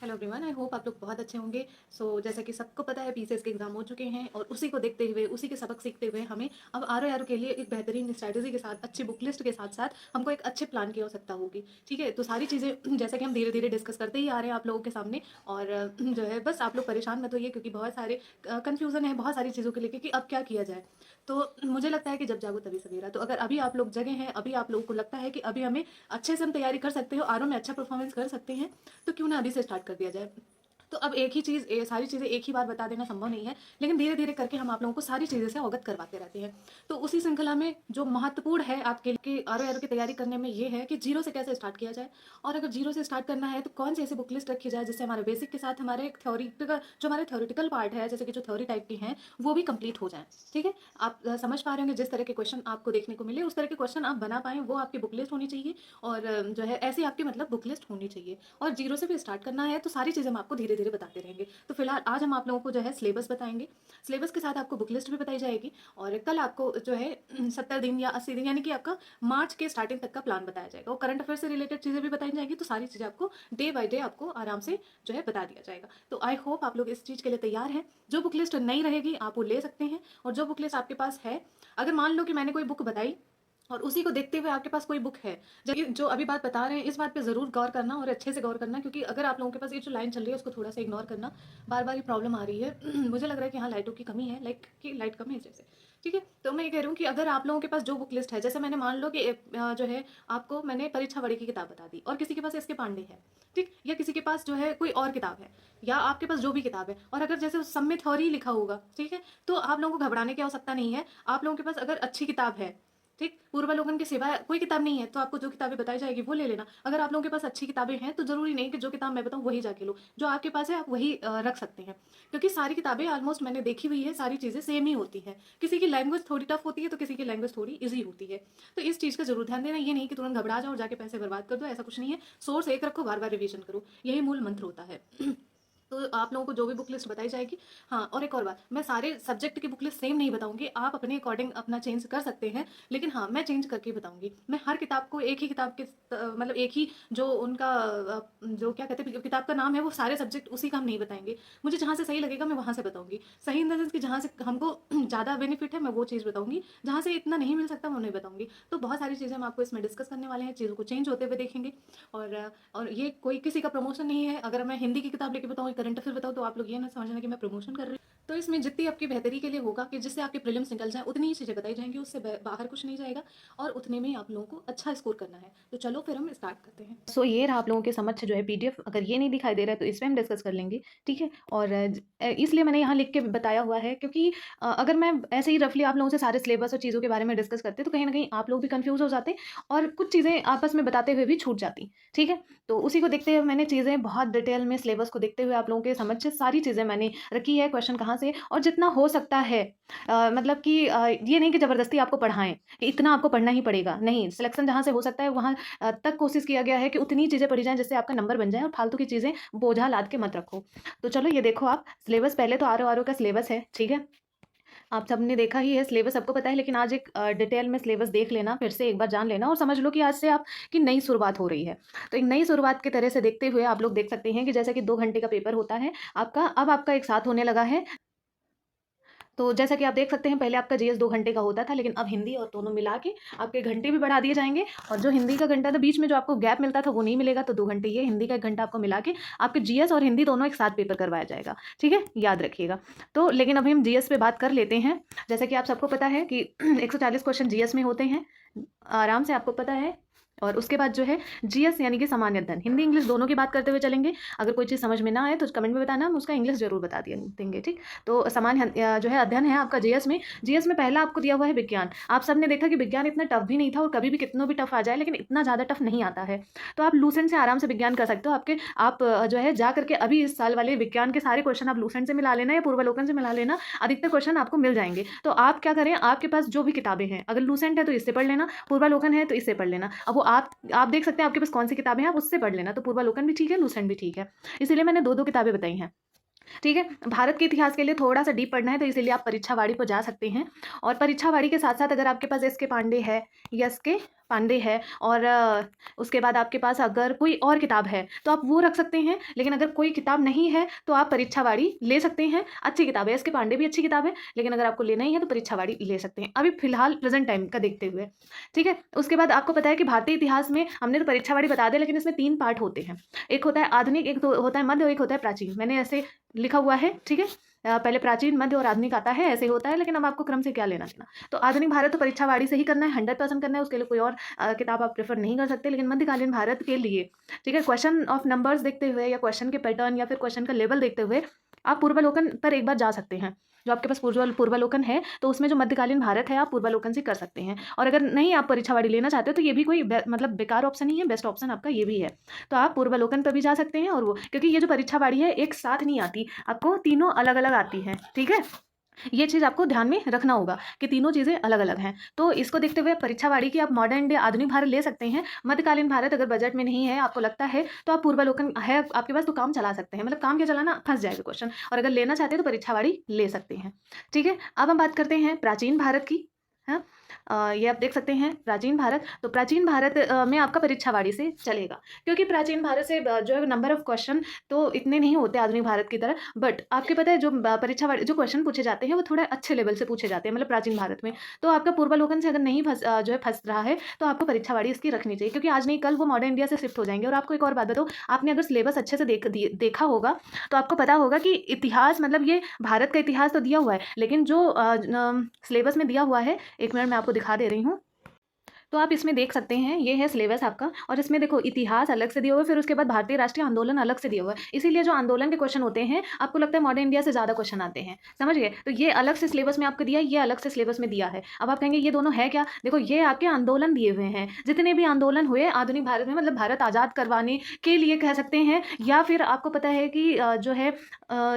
Hello everyone, I hope आप लोग बहुत अच्छे होंगे। जैसा कि सबको पता है पीसीएस के एग्जाम हो चुके हैं और उसी को देखते हुए उसी के सबक सीखते हुए हमें अब आर के लिए एक बेहतरीन स्ट्रैटेजी के साथ अच्छी बुक लिस्ट के साथ साथ हमको एक अच्छे प्लान की आवश्यकता होगी। ठीक है, तो सारी चीज़ें जैसा कि हम धीरे धीरे डिस्कस करते ही आ रहे हैं आप लोगों के सामने। और जो है बस आप लोग परेशान मत होइए क्योंकि बहुत सारे कन्फ्यूज़न है बहुत सारी चीज़ों को लेकर कि अब क्या किया जाए। तो मुझे लगता है कि जब जागो तभी सवेरा। तो अगर अभी आप लोग जगह हैं, अभी आप लोगों को लगता है कि अभी हमें अच्छे से हम तैयारी कर सकते हो, आर में अच्छा परफॉर्मेंस कर सकते हैं, तो क्यों ना अभी से स्टार्ट कर दिया जाए। तो अब एक ही चीज़ सारी चीज़ें एक ही बार बता देना संभव नहीं है, लेकिन धीरे धीरे करके हम आप लोगों को सारी चीज़ें से अवगत करवाते रहते हैं। तो उसी श्रृंखला में जो महत्वपूर्ण है आपके लिए आर की तैयारी करने में ये है कि जीरो से कैसे स्टार्ट किया जाए। और अगर जीरो से स्टार्ट करना है तो कौन सी ऐसी बुक लिस्ट रखी जाए जिससे हमारे बेसिक के साथ हमारे एक थ्योरिटिकल जो हमारे थ्योरिटिकल पार्ट है, जैसे कि जो थ्योरी टाइप के हैं, वो भी कंप्लीट हो जाए। ठीक है, आप समझ पा रहे होंगे जिस तरह के क्वेश्चन आपको देखने को मिले उस तरह के क्वेश्चन आप बना पाएँ, वो आपकी बुक लिस्ट होनी चाहिए। और जो है ऐसी आपकी मतलब बुक लिस्ट होनी चाहिए। और जीरो से भी स्टार्ट करना है तो सारी चीज़ें हम आपको धीरे धीरे बताते रहेंगे। तो फिलहाल आज हम आप लोगों को जो है सिलेबस बताएंगे, सिलेबस के साथ आपको बुक लिस्ट भी बताई जाएगी। और कल आपको जो है 70 दिन या 80 दिन यानी कि आपका मार्च के स्टार्टिंग तक का प्लान बताया जाएगा और करंट अफेयर से रिलेटेड चीज़ें भी बताई जाएंगी। तो सारी चीज़ें आपको डे बाय डे आपको आराम से जो है बता दिया जाएगा। तो आई होप आप लोग इस चीज़ के लिए तैयार हैं। जो बुक लिस्ट नहीं रहेगी आप वो ले सकते हैं, और जो बुक लिस्ट आपके पास है, अगर मान लो कि मैंने कोई बुक बताई और उसी को देखते हुए आपके पास कोई बुक है, जब जो अभी बात बता रहे हैं इस बात पे ज़रूर गौर करना और अच्छे से गौर करना, क्योंकि अगर आप लोगों के पास ये जो लाइन चल रही है उसको थोड़ा सा इग्नोर करना। बार बार ये प्रॉब्लम आ रही है मुझे लग रहा है कि हाँ लाइटों की कमी है, लाइट की लाइट कम है जैसे। ठीक है, तो मैं ये कह रही हूँ कि अगर आप लोगों के पास जो बुक लिस्ट है, जैसे मैंने मान लो कि जो है आपको मैंने परीक्षा बड़ी की किताब बता दी और किसी के पास एस के पांडे है, ठीक, या किसी के पास जो है कोई और किताब है, या आपके पास जो भी किताब है, और अगर जैसे उस सब में थ्योरी लिखा होगा, ठीक है, तो आप लोगों को घबराने की आवश्यकता नहीं है। आप लोगों के पास अगर अच्छी किताब है, ठीक, पूर्वावलोकन के सिवाय कोई किताब नहीं है, तो आपको जो किताबें बताई जाएगी वो ले लेना। अगर आप लोगों के पास अच्छी किताबें हैं तो जरूरी नहीं कि जो किताब मैं बताऊँ वही जाके लो, जो आपके पास है आप वही रख सकते हैं। क्योंकि सारी किताबें ऑलमोस्ट मैंने देखी हुई है, सारी चीज़ें सेम ही होती हैं। किसी की लैंग्वेज थोड़ी टफ होती है तो किसी की लैंग्वेज थोड़ी ईजी होती है। तो इस चीज़ का जरूर ध्यान देना, ये नहीं कि तुरंत घबरा जाओ और जाके पैसे बर्बाद कर दो, ऐसा कुछ नहीं है। सोर्स एक रखो, बार बार रिवीजन करो, यही मूल मंत्र होता है तो आप लोगों को जो भी बुक लिस्ट बताई जाएगी। हाँ, और एक और बात, मैं सारे सब्जेक्ट की बुक लिस्ट सेम नहीं बताऊंगी, आप अपने अकॉर्डिंग अपना चेंज कर सकते हैं, लेकिन हाँ मैं चेंज करके बताऊंगी। मैं हर किताब को एक ही किताब के मतलब एक ही जो उनका जो क्या कहते हैं किताब का नाम है, वो सारे सब्जेक्ट उसी का हम नहीं बताएंगे। मुझे जहाँ से सही लगेगा मैं वहाँ से बताऊंगी। सही इन द सेंस कि जहाँ से हमको ज़्यादा बेनिफिट है मैं वो चीज़ बताऊंगी, जहाँ से इतना नहीं मिल सकता वो नहीं बताऊंगी। तो बहुत सारी चीज़ें हम आपको इसमें डिस्कस करने वाले हैं, चीज़ों को चेंज होते हुए देखेंगे। और ये कोई किसी का प्रमोशन नहीं है। अगर मैं हिंदी की किताब लेके बताऊँ, करंट अफेयर बताऊँ, तो आप लोग ये ना समझना कि मैं प्रमोशन कर रही हूँ। तो इसमें जितनी आपकी बेहतरी के लिए होगा कि जिससे आपके प्रीलिम्स निकल जाए उतनी ही चीज़ें बताई जाएंगी, उससे बाहर कुछ नहीं जाएगा, और उतने में ही आप लोगों को अच्छा स्कोर करना है। तो चलो फिर हम स्टार्ट करते हैं। ये रहा आप लोगों के समक्ष जो है पीडीएफ। अगर ये नहीं दिखाई दे रहा है तो इस पर हम डिस्कस कर लेंगे। ठीक है, और इसलिए मैंने यहाँ लिख के बताया हुआ है क्योंकि अगर मैं ऐसे ही रफली आप लोगों से सारे सिलेबस और चीज़ों के बारे में डिस्कस करते तो कहीं ना कहीं आप लोग भी कंफ्यूज हो जाते और कुछ चीज़ें आपस में बताते हुए भी छूट जाती। ठीक है, तो उसी को देखते हुए मैंने चीज़ें बहुत डिटेल में सिलेबस को देखते हुए आप लोगों के समझ से सारी चीज़ें मैंने रखी है, क्वेश्चन कहाँ से और जितना हो सकता है। मतलब कि ये नहीं कि ज़बरदस्ती आपको पढ़ाएं कि इतना आपको पढ़ना ही पड़ेगा, नहीं, सिलेक्शन जहाँ से हो सकता है वहाँ तक कोशिश किया गया है कि उतनी चीज़ें पढ़ी जाएं जिससे आपका नंबर बन जाए, और फालतू की चीज़ें बोझा लाद के मत रखो। तो चलो ये देखो आप सिलेबस, पहले तो आर का सिलेबस है। ठीक है, आप सबने देखा ही है, सिलेबस सबको पता है, लेकिन आज एक डिटेल में सिलेबस देख लेना, फिर से एक बार जान लेना और समझ लो कि आज से आपकी नई शुरुआत हो रही है। तो एक नई शुरुआत की तरह से देखते हुए आप लोग देख सकते हैं कि जैसा कि 2 घंटे का पेपर होता है आपका, अब आपका एक साथ होने लगा है। तो जैसा कि आप देख सकते हैं पहले आपका जीएस 2 घंटे का होता था, लेकिन अब हिंदी और दोनों मिला के आपके घंटे भी बढ़ा दिए जाएंगे। और जो हिंदी का घंटा था बीच में जो आपको गैप मिलता था वो नहीं मिलेगा, तो 2 घंटे ये हिंदी का 1 घंटा आपको मिला के आपके जीएस और हिंदी दोनों एक साथ पेपर करवाया जाएगा। ठीक है, याद रखिएगा। तो लेकिन अभी हम जीएस पे बात कर लेते हैं। जैसा कि आप सबको पता है कि 140 क्वेश्चन जीएस में होते हैं, आराम से आपको पता है। और उसके बाद जो है जीएस यानी कि सामान्य अध्ययन, हिंदी इंग्लिश दोनों की बात करते हुए चलेंगे। अगर कोई चीज़ समझ में ना आए तो कमेंट में बताना, हम उसका इंग्लिश जरूर बता दिए देंगे। ठीक, तो सामान्य जो है अध्ययन है आपका जीएस में। जीएस में पहला आपको दिया हुआ है विज्ञान। आप सबने देखा कि विज्ञान इतना टफ भी नहीं था, और कभी भी कितना भी टफ आ जाए लेकिन इतना ज़्यादा टफ नहीं आता है। तो आप लूसेंट से आराम से विज्ञान कर सकते हो। आप जो है जा करके अभी इस साल वाले विज्ञान के सारे क्वेश्चन आप लूसेंट से मिला लेना या पूर्वालोकन से मिला लेना, अधिकतर क्वेश्चन आपको मिल जाएंगे। तो आप क्या करें, आपके पास जो भी किताबें हैं, अगर लूसेंट है तो इससे पढ़ लेना, पूर्वालोकन है तो इससे पढ़ लेना। अब वो आप देख सकते हैं आपके पास कौन सी किताबें हैं, आप उससे पढ़ लेना। तो पूर्वालोकन भी ठीक है, लूसेंट भी ठीक है, इसीलिए मैंने दो दो किताबें बताई हैं। ठीक है, भारत के इतिहास के लिए थोड़ा सा डीप पढ़ना है तो इसीलिए आप परीक्षावाड़ी को जा सकते हैं। और परीक्षावाड़ी के साथ साथ अगर आपके पास एस के पांडे है, एस के पांडे है, और उसके बाद आपके पास अगर कोई और किताब है तो आप वो रख सकते हैं। लेकिन अगर कोई किताब नहीं है तो आप परीक्षावाड़ी ले सकते हैं। अच्छी किताब है, एस के पांडे भी अच्छी किताब है, लेकिन अगर आपको लेना ही है तो परीक्षावाड़ी ले सकते हैं, अभी फिलहाल प्रेजेंट टाइम का देखते हुए। ठीक है, उसके बाद आपको पता है कि भारतीय इतिहास में हमने तो परीक्षावाड़ी बता दिया, लेकिन इसमें 3 पार्ट होते हैं। एक होता है आधुनिक, एक तो होता है मध्य और एक होता है प्राचीन। मैंने ऐसे लिखा हुआ है, ठीक है। पहले प्राचीन, मध्य और आधुनिक आता है, ऐसे होता है, लेकिन अब आपको क्रम से क्या लेना देना। तो आधुनिक भारत तो परीक्षावाड़ी से ही करना है, 100% करना है, उसके लिए कोई और किताब आप प्रेफर नहीं कर सकते। लेकिन मध्यकालीन भारत के लिए, ठीक है, क्वेश्चन ऑफ नंबर्स देखते हुए या क्वेश्चन के पैटर्न या फिर क्वेश्चन का लेवल देखते हुए आप पूर्वालोकन पर एक बार जा सकते हैं। जो आपके पास पूर्वालोकन है तो उसमें जो मध्यकालीन भारत है आप पूर्वालोकन से कर सकते हैं। और अगर नहीं आप परीक्षावाड़ी लेना चाहते हो तो ये भी कोई मतलब बेकार ऑप्शन नहीं है, बेस्ट ऑप्शन आपका ये भी है। तो आप पूर्वालोकन पर भी जा सकते हैं, और वो क्योंकि ये जो परीक्षावाड़ी है एक साथ नहीं आती, आपको तीनों अलग अलग आती हैं। ठीक है, ये चीज़ आपको ध्यान में रखना होगा कि तीनों चीज़ें अलग अलग हैं। तो इसको देखते हुए परीक्षावाड़ी की आप मॉडर्न इंडिया, आधुनिक भारत ले सकते हैं। मध्यकालीन भारत अगर बजट में नहीं है, आपको लगता है, तो आप पूर्वालोकन है आपके पास तो काम चला सकते हैं। मतलब काम क्या चलाना, फंस जाएगा क्वेश्चन। और अगर लेना चाहते हैं तो परीक्षावाड़ी ले सकते हैं। ठीक है, अब हम बात करते हैं प्राचीन भारत की। हाँ, ये आप देख सकते हैं प्राचीन भारत। तो प्राचीन भारत में आपका परीक्षावाड़ी से चलेगा, क्योंकि प्राचीन भारत से जो है नंबर ऑफ क्वेश्चन तो इतने नहीं होते आधुनिक भारत की तरह। बट आपके पता है जो परीक्षावाड़ी जो क्वेश्चन पूछे जाते हैं वो थोड़े अच्छे लेवल से पूछे जाते हैं, मतलब प्राचीन भारत में। तो आपका पूर्वालोकन से अगर नहीं जो है फंस रहा है तो आपको परीक्षावाड़ी इसकी रखनी चाहिए, क्योंकि आज नहीं कल वो मॉडर्न इंडिया से शिफ्ट हो जाएंगे। और आपको एक और बात बताओ, आपने अगर सिलेबस अच्छे से देखा होगा तो आपको पता होगा कि इतिहास, मतलब ये भारत का इतिहास तो दिया हुआ है, लेकिन जो सिलेबस में दिया हुआ है, 1 मिनट में आपको दिखा दे रही हूँ। तो आप इसमें देख सकते हैं, ये है सिलेबस आपका, और इसमें देखो इतिहास अलग से दिया हुआ है, फिर उसके बाद भारतीय राष्ट्रीय आंदोलन अलग से दिया हुआ है। इसीलिए जो आंदोलन के क्वेश्चन होते हैं आपको लगता है मॉडर्न इंडिया से ज़्यादा क्वेश्चन आते हैं, समझ गए। तो ये अलग से सिलेबस में आपको दिया है, ये अलग से सिलेबस में दिया है। अब आप कहेंगे ये दोनों है क्या, देखो ये आपके आंदोलन दिए हुए हैं, जितने भी आंदोलन हुए आधुनिक भारत में, मतलब भारत आज़ाद करवाने के लिए कह सकते हैं, या फिर आपको पता है कि जो है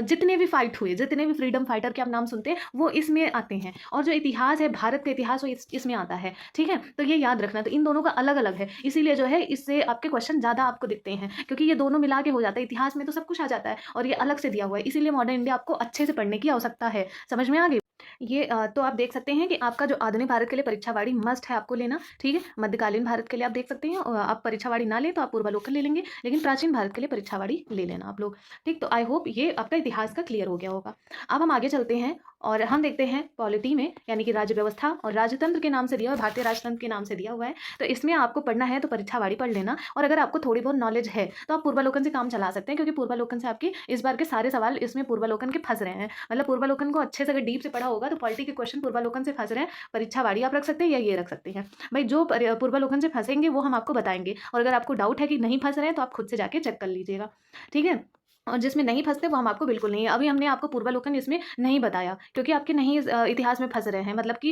जितने भी फाइट हुए, जितने भी फ्रीडम फाइटर के आप नाम सुनते हैं वो इसमें आते हैं। और जो इतिहास है, भारत का इतिहास, वो इसमें आता है। ठीक है, तो ये याद रखना। तो इन दोनों का अलग अलग है, इसीलिए जो है इससे आपके क्वेश्चन ज़्यादा आपको दिखते हैं, क्योंकि ये दोनों मिला के हो जाता है। इतिहास में तो सब कुछ आ जाता है और ये अलग से दिया हुआ है, इसीलिए मॉडर्न इंडिया आपको अच्छे से पढ़ने की आवश्यकता है। समझ में आ गई ये? तो आप देख सकते हैं कि आपका जो आधुनिक भारत के लिए परीक्षावाड़ी मस्ट है आपको लेना। ठीक है, मध्यकालीन भारत के लिए आप देख सकते हैं, आप परीक्षावाड़ी ना लें तो आप पूर्वालोकन ले लेंगे, लेकिन प्राचीन भारत के लिए परीक्षावाड़ी ले लेना आप लोग। ठीक, तो आई होप ये आपका इतिहास का क्लियर हो गया होगा। अब हम आगे चलते हैं और हम देखते हैं पॉलिटी में, यानी कि राज्य व्यवस्था और राजतंत्र के नाम से दिया हुआ, भारतीय राजतंत्र के नाम से दिया हुआ है। तो इसमें आपको पढ़ना है तो परीक्षावाड़ी पढ़ लेना, और अगर आपको थोड़ी बहुत नॉलेज है तो आप पूर्वालोकन से काम चला सकते हैं, क्योंकि पूर्वालोकन से आपके इस बार के सारे सवाल इसमें पूर्वालोकन के फंस रहे हैं। मतलब पूर्वालोकन को अच्छे से अगर डीप से पढ़ा होगा तो पॉलिटी के क्वेश्चन पूर्वालोकन से फंस रहे हैं, परीक्षावाड़ी आप रख सकते हैं या ये रख सकते हैं। भाई जो पूर्वालोकन से फंसेंगे वो हम आपको बताएंगे, और अगर आपको डाउट है कि नहीं फंस रहे हैं तो आप खुद से जाके चेक कर लीजिएगा। ठीक है, और जिसमें नहीं फंसते वो हम आपको बिल्कुल नहीं है। अभी हमने आपको पूर्वालोकन इसमें नहीं बताया, क्योंकि आपके नहीं इतिहास में फंस रहे हैं, मतलब कि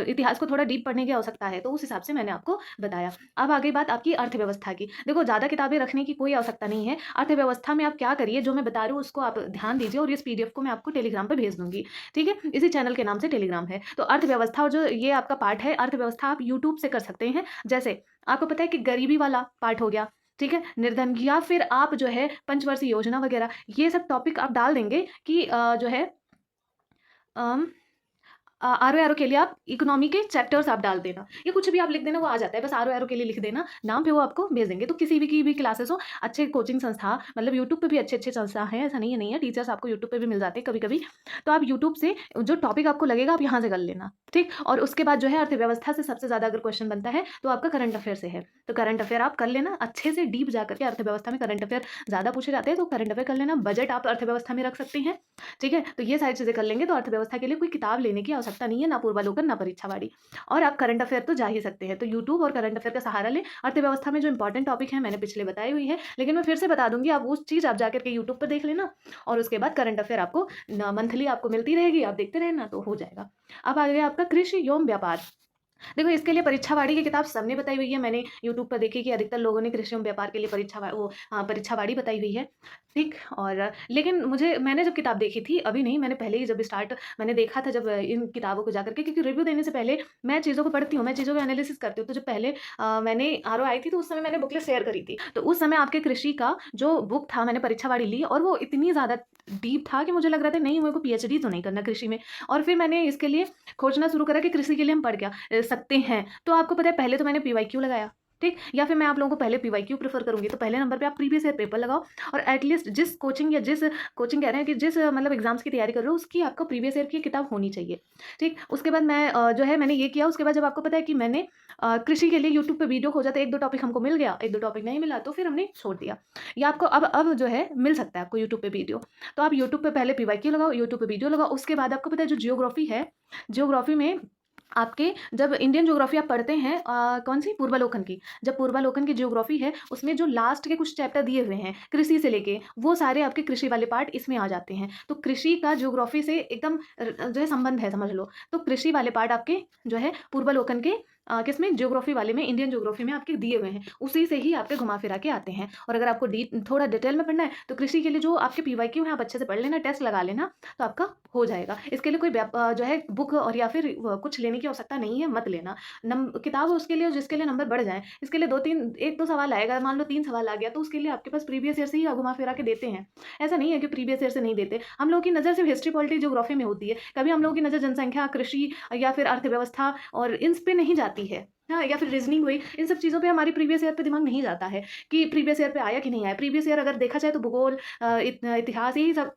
इतिहास को थोड़ा डीप पढ़ने की आवश्यकता है, तो उस हिसाब से मैंने आपको बताया। अब आगे बात आपकी अर्थव्यवस्था की। देखो ज़्यादा किताबें रखने की कोई आवश्यकता नहीं है। अर्थव्यवस्था में आप क्या करिए, जो मैं बता रही हूँ उसको आप ध्यान दीजिए, और इस PDF को मैं आपको टेलीग्राम पर भेज दूंगी। ठीक है, इसी चैनल के नाम से टेलीग्राम है। तो अर्थव्यवस्था, और जो ये आपका पार्ट है अर्थव्यवस्था, आप यूट्यूब से कर सकते हैं। जैसे आपको पता है कि गरीबी वाला पार्ट हो गया, ठीक है, निर्धन, या फिर आप जो है पंचवर्षीय योजना वगैरह, ये सब टॉपिक आप डाल देंगे कि जो है RO के लिए आप इकोनॉमी के चैप्टर्स आप डाल देना, या कुछ भी आप लिख देना, वो आ जाता है। बस RO के लिए लिख देना, नाम पे वो आपको भेज देंगे। तो किसी भी की भी क्लासेस हो, अच्छे कोचिंग संस्था, मतलब यूट्यूब पे भी अच्छे अच्छे संस्था हैं, ऐसा नहीं है, टीचर्स आपको यूट्यूब पे भी मिल जाते हैं कभी कभी। तो आप यूट्यूब से जो टॉपिक आपको लगेगा आप यहाँ से कर लेना। ठीक, और उसके बाद जो है अर्थव्यवस्था से सबसे ज़्यादा अगर क्वेश्चन बनता है तो आपका करंट अफेयर से है, तो करंट अफेयर आप कर लेना अच्छे से डीप जा करके। अर्थव्यवस्था में करंट अफेयर ज़्यादा पूछे जाते हैं, तो करंट अफेयर कर लेना। बजट आप अर्थव्यवस्था में रख सकते हैं। ठीक है, तो ये सारी चीज़ें कर लेंगे तो अर्थव्यवस्था के लिए कोई किताब लेने की आवश्यकता नहीं है, ना पूर्वालोकन ना परीक्षावाड़ी। और आप करंट अफेयर तो जा ही सकते हैं, तो यूट्यूब और करंट अफेयर का सहारा लें। अर्थव्यवस्था में जो इंपॉर्टेंट टॉपिक है मैंने पिछले बताई हुई है, लेकिन मैं फिर से बता दूंगी, आप वो चीज़ आप जाकर के यूट्यूब पर देख लेना, और उसके बाद करंट अफेयर आपको मंथली आपको मिलती रहेगी, आप देखते रहना तो हो जाएगा। अब आ गया आपका कृषि एवं व्यापार। देखो इसके लिए परीक्षावाड़ी की किताब सबने बताई हुई है, मैंने यूट्यूब पर देखी कि अधिकतर लोगों ने कृषि एवं व्यापार के लिए परीक्षावाड़ी बताई हुई है। ठीक, और लेकिन मैंने जब किताब देखी थी, अभी नहीं, मैंने पहले ही जब मैंने देखा था, जब इन किताबों को जाकर के, क्योंकि रिव्यू देने से पहले मैं चीज़ों को पढ़ती हूँ, मैं चीज़ों का एनालिसिस करती हूँ। तो जब पहले मैंने RO आई थी तो उस समय मैंने बुकलेट शेयर करी थी, तो उस समय आपके कृषि का जो बुक था मैंने परीक्षावाड़ी ली, और वो इतनी ज़्यादा डीप था कि मुझे लग रहा था नहीं, मेरे को PhD तो नहीं करना कृषि में। और फिर मैंने इसके लिए खोजना शुरू करा कि कृषि के लिए हम पढ़ क्या, सकते हैं। तो आपको पता है पहले तो मैंने पीवाईक्यू लगाया, ठीक, या फिर मैं आप लोगों को पहले पीवाईक्यू प्रेफर करूंगी, तो पहले नंबर पे आप प्रीवियस ईयर पेपर लगाओ और एटलीस्ट जिस कोचिंग या जिस कोचिंग कह रहे हैं कि जिस मतलब एग्जाम्स की तैयारी कर रहे हो उसकी आपको प्रीवियस ईयर की किताब होनी चाहिए, ठीक। उसके बाद मैं जो है मैंने ये किया। उसके बाद जब आपको पता है कि मैंने कृषि के लिए यूट्यूब पे वीडियो खोजा, तो 1-2 टॉपिक हमको मिल गया, 1-2 टॉपिक नहीं मिला तो फिर हमने छोड़ दिया। या आपको अब जो है मिल सकता है आपको यूट्यूब पे वीडियो, तो आप यूट्यूब पे पहले पीवाईक्यू लगाओ, यूट्यूब पे वीडियो लगाओ। उसके बाद आपको पता है जो जियोग्राफी है, जियोग्राफी में आपके जब इंडियन ज्योग्राफी आप पढ़ते हैं कौन सी पूर्वालोकन की, जब पूर्वालोकन की ज्योग्राफी है उसमें जो लास्ट के कुछ चैप्टर दिए हुए हैं कृषि से लेके, वो सारे आपके कृषि वाले पार्ट इसमें आ जाते हैं। तो कृषि का ज्योग्राफी से एकदम जो है संबंध है, समझ लो। तो कृषि वाले पार्ट आपके जो है पूर्वालोकन के किसमें, ज्योग्राफी वाले में, इंडियन ज्योग्राफी में आपके दिए हुए हैं, उसी से ही आपके घुमा फिरा के आते हैं। और अगर आपको थोड़ा डिटेल में पढ़ना है तो कृषि के लिए जो आपके पीवाईक्यू हैं आप अच्छे से पढ़ लेना, टेस्ट लगा लेना, तो आपका हो जाएगा। इसके लिए कोई जो है बुक और या फिर कुछ लेने की आवश्यकता नहीं है, मत लेना। किताब उसके लिए जिसके लिए नंबर बढ़ जाए, इसके लिए 2-3 1-2 सवाल आएगा, मान लो 3 सवाल आ गया तो उसके लिए आपके पास प्रीवियस ईयर से ही घुमा फिरा के देते हैं। ऐसा नहीं है कि प्रीवियस ईयर से नहीं देते। हम लोग की नज़र सिर्फ हिस्ट्री, पॉलिटी, ज्योग्राफी में होती है, कभी हम लोगों की नज़र जनसंख्या, कृषि या फिर अर्थव्यवस्था और इन पे नहीं जाती है। हाँ, या फिर रीजनिंग हुई, इन सब चीज़ों पे हमारी प्रीवियस ईयर पे दिमाग नहीं जाता है कि प्रीवियस ईयर पे आया कि नहीं आया। प्रीवियस ईयर अगर देखा जाए तो भूगोल, इतिहास, यही सब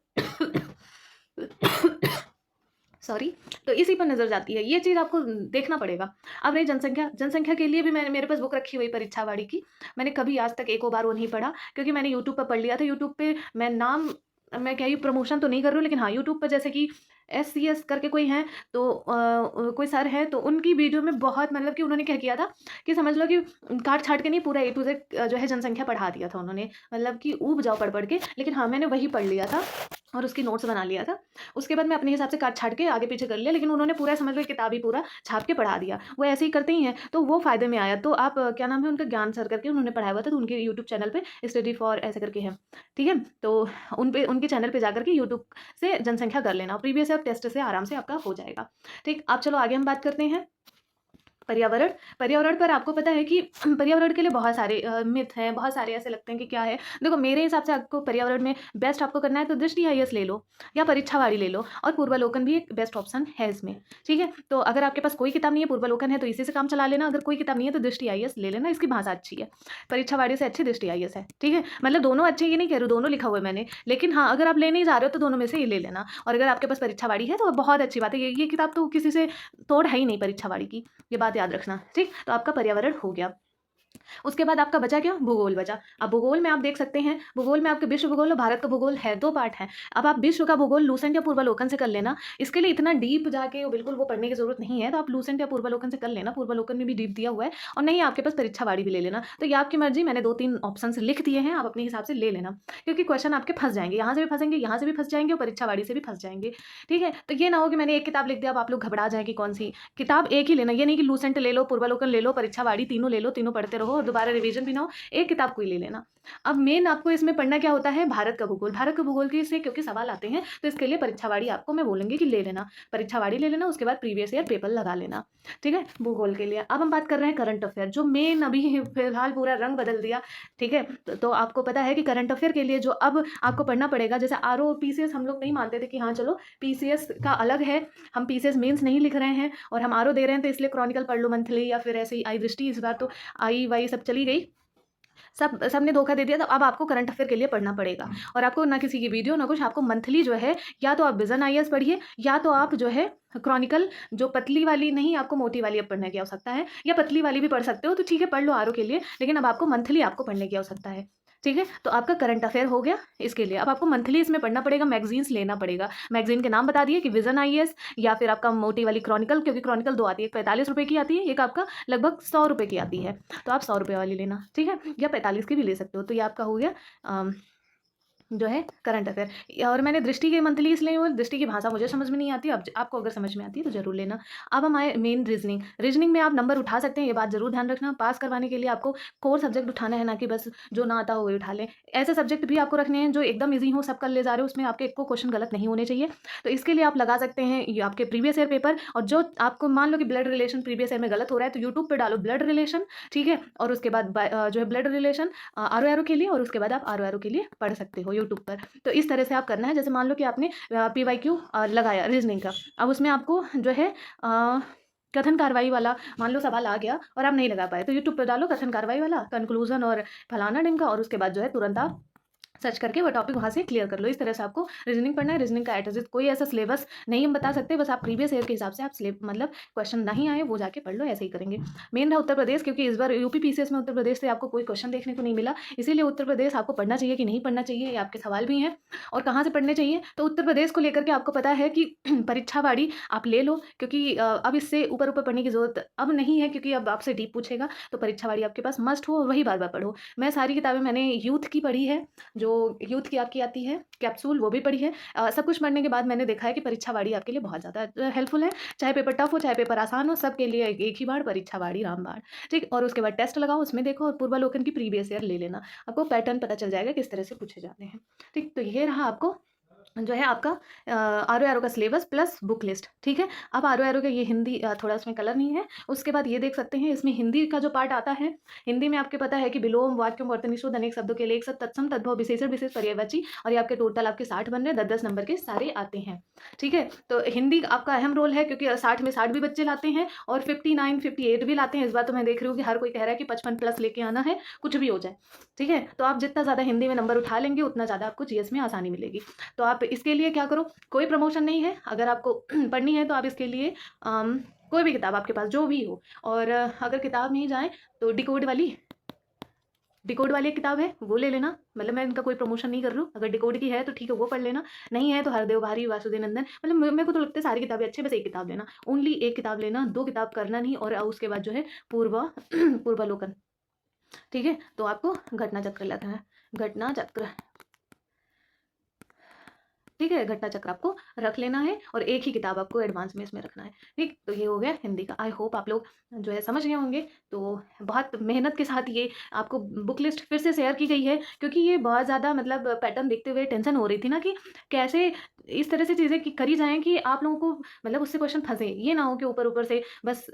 सॉरी, तो इसी पर नजर जाती है। ये चीज़ आपको देखना पड़ेगा। अब रही जनसंख्या, जनसंख्या के लिए भी मैंने मेरे पास बुक रखी हुई परीक्षावाड़ी की। मैंने कभी आज तक एक बार वो नहीं पढ़ा, क्योंकि मैंने यूट्यूब पर पढ़ लिया था। यूट्यूब पे मैं क्या, ये प्रमोशन तो नहीं कर रही हूँ, लेकिन हाँ यूट्यूब पर जैसे कि SCS करके कोई हैं, तो कोई सर है, तो उनकी वीडियो में बहुत मतलब कि उन्होंने क्या किया था कि समझ लो कि काट छाट के नहीं, पूरा A to Z जो है जनसंख्या पढ़ा दिया था उन्होंने, मतलब कि ऊब जाओ पढ़ पढ़ के। लेकिन हाँ मैंने वही पढ़ लिया था और उसकी नोट्स बना लिया था। उसके बाद मैं अपने हिसाब से काट छाट के आगे पीछे कर लिया, लेकिन उन्होंने पूरा समझ लो किताब ही पूरा छाप के पढ़ा दिया। वो ऐसे ही करते ही हैं, तो वो फ़ायदे में आया। तो आप क्या नाम है उनका, ज्ञान सर करके उन्होंने पढ़ाया हुआ था, तो उनके यूट्यूब चैनल पे स्टडी फॉर ऐसे करके है, ठीक है। तो उनके चैनल पे जाकर के यूट्यूब से जनसंख्या कर लेना, प्रीवियस ईयर टेस्ट से आराम से आपका हो जाएगा, ठीक। अब चलो आगे हम बात करते हैं पर्यावरण। पर्यावरण पर आपको पता है कि पर्यावरण के लिए बहुत सारे मिथ हैं, बहुत सारे ऐसे लगते हैं कि क्या है। देखो मेरे हिसाब से आपको पर्यावरण में बेस्ट आपको करना है तो दृष्टि IAS ले लो या परीक्षावाड़ी ले लो, और पूर्वालोकन भी एक बेस्ट ऑप्शन है इसमें, ठीक है। तो अगर आपके पास कोई किताब नहीं है, पूर्वालोकन है, तो इसी से काम चला लेना। अगर कोई किताब नहीं है तो दृष्टि IAS ले लेना, इसकी भाषा अच्छी है। परीक्षावाड़ी से अच्छी दृष्टि IAS है, ठीक है। मतलब दोनों अच्छे, ये नहीं कह रही हूँ, दोनों लिखा हुआ है मैंने, लेकिन हाँ अगर आप ले नहीं जा रहे हो तो दोनों में से ये ले लेना। और अगर आपके पास परीक्षावाड़ी है तो बहुत अच्छी बात है, ये किताब तो किसी से तोड़ है ही नहीं परीक्षावाड़ी की, ये बात याद रखना, ठीक। तो आपका पर्यावरण हो गया। उसके बाद आपका बचा क्या, भूगोल बचा। अब भूगोल में आप देख सकते हैं, भूगोल में आपके विश्व भूगोल और भारत का भूगोल है, 2 पार्ट हैं। अब आप विश्व का भूगोल लूसेंट या पूर्वालोकन से कर लेना। इसके लिए इतना डीप जाके बिल्कुल वो पढ़ने की जरूरत नहीं है, तो आप लूसेंट या पूर्वालोकन से कर लेना, पूर्वालोकन में भी डीप दिया हुआ है। और नहीं आपके पास परीक्षावाड़ी भी ले लेना, तो ये आपकी मर्जी, मैंने 2-3 ऑप्शन लिख दिए हैं, आप अपने हिसाब से ले लेना, क्योंकि क्वेश्चन आपके फंस जाएंगे, यहाँ से भी फंसेंगे, यहाँ से भी फंस जाएंगे और परीक्षावाड़ी से भी फंस जाएंगे, ठीक है। तो ये ना हो कि मैंने एक किताब लिख दिया अब आप लोग घबरा जाए कि कौन सी किताब, एक ही लेना। ये नहीं कि लूसेंट ले लो, पूर्वालोकन ले लो, परीक्षावाड़ी, तीनों ले लो, तीनों पढ़ते रहो और दोबारा रिवीजन भी ना हो, एक किताब कोई ले लेना। अब मेन आपको इसमें पढ़ना क्या होता है, भारत का भूगोल। भारत का भूगोल के से क्योंकि सवाल आते हैं, तो इसके लिए परीक्षावाड़ी आपको मैं बोलूंगी कि ले लेना, परीक्षावाड़ी ले लेना। उसके बाद प्रीवियस ईयर पेपर लगा लेना, ठीक है, भूगोल के लिए। अब हम बात कर रहे हैं करंट अफेयर, जो मेन अभी फिलहाल पूरा रंग बदल दिया, ठीक है। तो आपको पता है कि करंट अफेयर के लिए जो अब आपको पढ़ना पड़ेगा, जैसे RO और PCS हम लोग नहीं मानते थे कि हाँ चलो PCS का अलग है, हम PCS मेंस नहीं लिख रहे हैं और हम RO दे रहे हैं, तो इसलिए क्रॉनिकल पढ़ लो मंथली, या फिर ऐसे ही आई दृष्टि, इस बार तो आई वाई सब चली गई, सबने धोखा दे दिया। तो अब आपको करंट अफेयर के लिए पढ़ना पड़ेगा, और आपको ना किसी की वीडियो ना कुछ, आपको मंथली जो है या तो आप विजन IAS पढ़िए, या तो आप जो है क्रॉनिकल, जो पतली वाली नहीं, आपको मोटी वाली अब पढ़ने की आवश्यकता है, या पतली वाली भी पढ़ सकते हो, तो ठीक है पढ़ लो RO के लिए, लेकिन अब आपको मंथली आपको पढ़ने की आवश्यकता है, ठीक है। तो आपका करंट अफेयर हो गया। इसके लिए अब आपको मंथली इसमें पढ़ना पड़ेगा, मैगजीन्स लेना पड़ेगा। मैगजीन के नाम बता दिए कि विजन IAS, या फिर आपका मोटी वाली क्रॉनिकल, क्योंकि क्रॉनिकल 2 आती है, एक 45 रुपये की आती है, एक आपका लगभग 100 रुपये की आती है, तो आप 100 रुपये वाली लेना, ठीक है, या 45 की भी ले सकते हो। तो ये आपका हो गया जो है करंट अफेयर। और मैंने दृष्टि के मंथली इसलिए, और दृष्टि की भाषा मुझे समझ में नहीं आती, अब आपको अगर समझ में आती है तो जरूर लेना। अब हम आए मेन रीजनिंग। रीजनिंग में आप नंबर उठा सकते हैं, ये बात जरूर ध्यान रखना। पास करवाने के लिए आपको कोर सब्जेक्ट उठाना है, ना कि बस जो ना आता हो वही उठा लें। ऐसे सब्जेक्ट भी आपको रखने हैं जो एकदम ईजी हो, सब कर ले जा रहे हो, उसमें आपके एक को क्वेश्चन गलत नहीं होने चाहिए। तो इसके लिए आप लगा सकते हैं ये आपके प्रीवियस ईयर पेपर, और जो आपको मान लो कि ब्लड रिलेशन प्रीवियस ईयर में गलत हो रहा है, तो यूट्यूब पर डालो ब्लड रिलेशन, ठीक है, और उसके बाद जो है ब्लड रिलेशन RO के लिए, और उसके बाद आप RO के लिए पढ़ सकते हो यूट्यूब पर। तो इस तरह से आप करना है। जैसे मान लो कि आपने PYQ लगाया रीजनिंग का, अब उसमें आपको जो है कथन कार्रवाई वाला मान लो सवाल आ गया और आप नहीं लगा पाए, तो यूट्यूब पे डालो कथन कार्रवाई वाला कंक्लूजन और फलाना ढिमका, और उसके बाद जो है तुरंत आप सर्च करके वो टॉपिक वहाँ से क्लियर कर लो। इस तरह से आपको रीजनिंग पढ़ना है। रीजनिंग का एटजिट कोई ऐसा सिलेबस नहीं हम बता सकते, बस आप प्रीवियस ईयर के हिसाब से आप मतलब क्वेश्चन नहीं आए वो जाके पढ़ लो, ऐसे ही करेंगे। मेन रहा उत्तर प्रदेश, क्योंकि इस बार यूपी पीसीएस में उत्तर प्रदेश से आपको कोई क्वेश्चन देखने को नहीं मिला, इसीलिए उत्तर प्रदेश आपको पढ़ना चाहिए कि नहीं पढ़ना चाहिए, ये आपके सवाल भी हैं। और कहाँ से पढ़ने चाहिए, तो उत्तर प्रदेश को लेकर के आपको पता है कि परीक्षावाड़ी आप ले लो, क्योंकि अब इससे ऊपर ऊपर पढ़ने की जरूरत अब नहीं है, क्योंकि अब आपसे डीप पूछेगा, तो परीक्षावाड़ी आपके पास मस्ट हो, वही बार बार पढ़ो। मैं सारी किताबें मैंने यूथ की पढ़ी है, जो यूथ की आपकी आती है कैप्सूल, वो भी पढ़ी है। सब कुछ पढ़ने के बाद मैंने देखा है कि परीक्षावाड़ी आपके लिए बहुत ज़्यादा हेल्पफुल है। चाहे पेपर टफ हो चाहे पेपर आसान हो, सबके लिए एक ही बार परीक्षावाड़ी रामबाण, ठीक। और उसके बाद टेस्ट लगाओ, उसमें देखो, और पूर्वालोकन की प्रीवियस ईयर ले लेना, आपको पैटर्न पता चल जाएगा किस तरह से पूछे जाते हैं, ठीक। तो ये रहा आपको जो है आपका आर ओ आर ओ का सिलेबस प्लस बुक लिस्ट, ठीक है। अब आर ओ आर ओ का ये हिंदी थोड़ा उसमें कलर नहीं है। उसके बाद ये देख सकते हैं, इसमें हिंदी का जो पार्ट आता है, हिंदी में आपके पता है कि विलोम, वाक्यों, वर्तनी, अनेक शब्दों के लिए एक साथ तत्सम, तद्भव, विशेषण, विशेष, पर्यायवाची, और ये आपके टोटल आपके 60 बन रहे हैं, 10-10 नंबर के सारे आते हैं, ठीक है। तो हिंदी आपका अहम रोल है, क्योंकि 60 में 60 भी बच्चे लाते हैं और 59, 58 भी लाते हैं। इस बार तो मैं देख रही हूँ कि हर कोई कह रहा है कि 55 प्लस लेके आना है, कुछ भी हो जाए, ठीक है। तो आप जितना ज़्यादा हिंदी में नंबर उठा लेंगे उतना ज़्यादा आपको जीएस में आसानी मिलेगी। तो आप इसके लिए क्या करो, कोई प्रमोशन नहीं है, अगर आपको पढ़नी है तो आप इसके लिए कोई भी किताब आपके पास जो भी हो, और अगर किताब नहीं जाए तो डिकोड वाली एक किताब है वो ले लेना। मतलब मैं इनका कोई प्रमोशन नहीं कर रही हूँ, अगर डिकोड की है तो ठीक है वो पढ़ लेना, नहीं है तो हरदेव भारी, वासुदेव नंदन, मतलब मेरे को तो लगता है सारी किताबें अच्छी, बस एक किताब लेना, ओनली एक किताब लेना, 2 किताब करना नहीं। और उसके बाद जो है पूर्वालोकन, ठीक है। तो आपको घटना चक्र लगना है, घटना चक्र, ठीक है, घटना चक्र आपको रख लेना है, और एक ही किताब आपको एडवांस में इसमें रखना है, ठीक। तो ये हो गया हिंदी का। आई होप आप लोग जो है समझ गए होंगे। तो बहुत मेहनत के साथ ये आपको बुक लिस्ट फिर से शेयर की गई है, क्योंकि ये बहुत ज़्यादा मतलब पैटर्न देखते हुए टेंशन हो रही थी ना कि कैसे इस तरह से चीज़ें करी जाएँ कि आप लोगों को मतलब उससे क्वेश्चन फंसे, ये ना हो कि ऊपर ऊपर से बस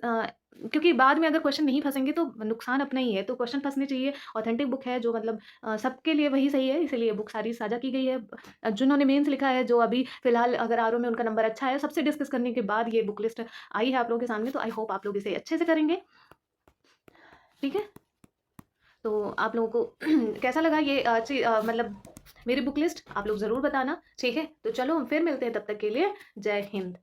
क्योंकि बाद में अगर क्वेश्चन नहीं फंसेंगे तो नुकसान अपना ही है। तो क्वेश्चन फंसने चाहिए, ऑथेंटिक बुक है जो मतलब सबके लिए वही सही है, इसीलिए बुक सारी साझा की गई है। जिन्होंने मेंस लिखा है, जो अभी फिलहाल अगर आरओ में उनका नंबर अच्छा है, सबसे डिस्कस करने के बाद ये बुक लिस्ट आई है आप लोगों के सामने। तो आई होप आप लोग इसे अच्छे से करेंगे, ठीक है। तो आप लोगों को कैसा लगा ये मतलब मेरी बुक लिस्ट, आप लोग ज़रूर बताना, ठीक है। तो चलो हम फिर मिलते हैं, तब तक के लिए जय हिंद।